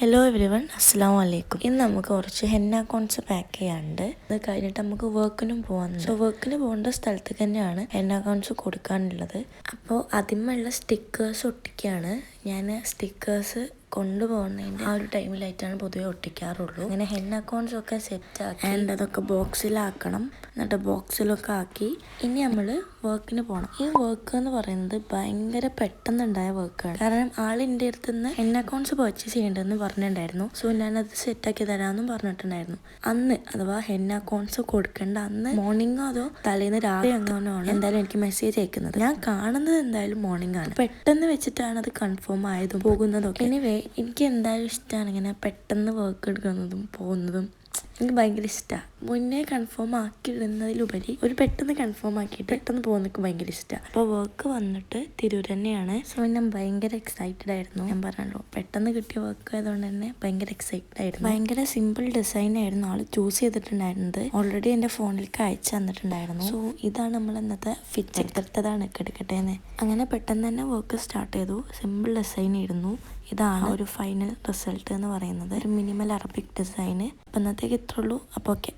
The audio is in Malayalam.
ഹലോ എവരിവൺ, അസ്സലാമു അലൈക്കും. ഇന്ന് നമുക്ക് കുറച്ച് ഹെന്ന കോൺസ് പാക്ക് ചെയ്യാനുണ്ട്. അത് കഴിഞ്ഞിട്ട് നമുക്ക് വർക്കിനും പോകാനുണ്ട്. സോ വർക്കിന് പോകേണ്ട സ്ഥലത്ത് തന്നെയാണ് ഹെന്ന കോൺസ് കൊടുക്കാനുള്ളത്. അപ്പോൾ അതിന്മേലുള്ള സ്റ്റിക്കേഴ്സ് ഒട്ടിക്കുകയാണ്. ഞാൻ സ്റ്റിക്കേഴ്സ് കൊണ്ടുപോകുന്നതിൻ്റെ ആ ഒരു ടൈമിലായിട്ടാണ് പൊതുവെ ഒട്ടിക്കാറുള്ളൂ. അങ്ങനെ ഹെന്ന കോൺസ് ഒക്കെ സെറ്റ് ആക്കി ആൻഡ് അതൊക്കെ ബോക്സിലാക്കണം. എന്നിട്ട് ബോക്സിലൊക്കെ ആക്കി ഇനി നമ്മൾ വർക്കിന് പോകണം. ഈ വർക്ക് എന്ന് പറയുന്നത് ഭയങ്കര പെട്ടെന്നുണ്ടായ വർക്കാണ്. കാരണം ആളിൻ്റെ അടുത്ത് നിന്ന് ഹെന്ന കോൺസ് പർച്ചേസ് ചെയ്യേണ്ടതെന്ന് പറഞ്ഞിട്ടുണ്ടായിരുന്നു. സോ ഞാനത് സെറ്റാക്കി തരാമെന്നും പറഞ്ഞിട്ടുണ്ടായിരുന്നു. അന്ന് അഥവാ ഹെന്ന കോൺസ് കൊടുക്കേണ്ട അന്ന് മോർണിംഗോ അതോ തലേന്ന് രാവിലെ എങ്ങനെയാണോ എന്തായാലും എനിക്ക് മെസ്സേജ് അയക്കുന്നത്. ഞാൻ കാണുന്നത് എന്തായാലും മോർണിംഗ് ആണ്. പെട്ടെന്ന് വെച്ചിട്ടാണ് അത് കൺഫേം ആയതും പോകുന്നതൊക്കെ. എനിവേ എനിക്ക് എന്തായാലും ഇഷ്ടമാണ് ഇങ്ങനെ പെട്ടെന്ന് വർക്ക് എടുക്കുന്നതും പോകുന്നതും. എനിക്ക് ഭയങ്കര ഇഷ്ടമാണ്. മുന്നേ കൺഫേം ആക്കിയിടുന്നതിലുപരി ഒരു പെട്ടെന്ന് കൺഫേം ആക്കിയിട്ട് പെട്ടെന്ന് പോകുന്നതൊക്കെ ഭയങ്കര ഇഷ്ടമാണ്. അപ്പോൾ വർക്ക് വന്നിട്ട് തിരൂർ തന്നെയാണ്. സോ ഞാൻ ഭയങ്കര എക്സൈറ്റഡ് ആയിരുന്നു. ഞാൻ പറഞ്ഞല്ലോ പെട്ടെന്ന് കിട്ടിയ വർക്ക് ആയതുകൊണ്ട് തന്നെ ഭയങ്കര എക്സൈറ്റഡ് ആയിരുന്നു. ഭയങ്കര സിമ്പിൾ ഡിസൈൻ ആയിരുന്നു ആൾ ചൂസ് ചെയ്തിട്ടുണ്ടായിരുന്നത്. ഓൾറെഡി എൻ്റെ ഫോണിലേക്ക് അയച്ചു തന്നിട്ടുണ്ടായിരുന്നു. സോ ഇതാണ് നമ്മൾ ഇന്നത്തെ ഫിറ്റ് എടുത്തതാണ് എടുക്കട്ടെ എന്ന്. അങ്ങനെ പെട്ടെന്ന് തന്നെ വർക്ക് സ്റ്റാർട്ട് ചെയ്തു. സിമ്പിൾ ഡിസൈൻ ആയിരുന്നു. ഇതാണ് ഒരു ഫൈനൽ റിസൾട്ട് എന്ന് പറയുന്നത്. ഒരു മിനിമൽ അറബിക് ഡിസൈന്. അപ്പം ഇന്നത്തേക്ക് ഇത്രയുള്ളൂ. അപ്പോൾ ഓക്കെ.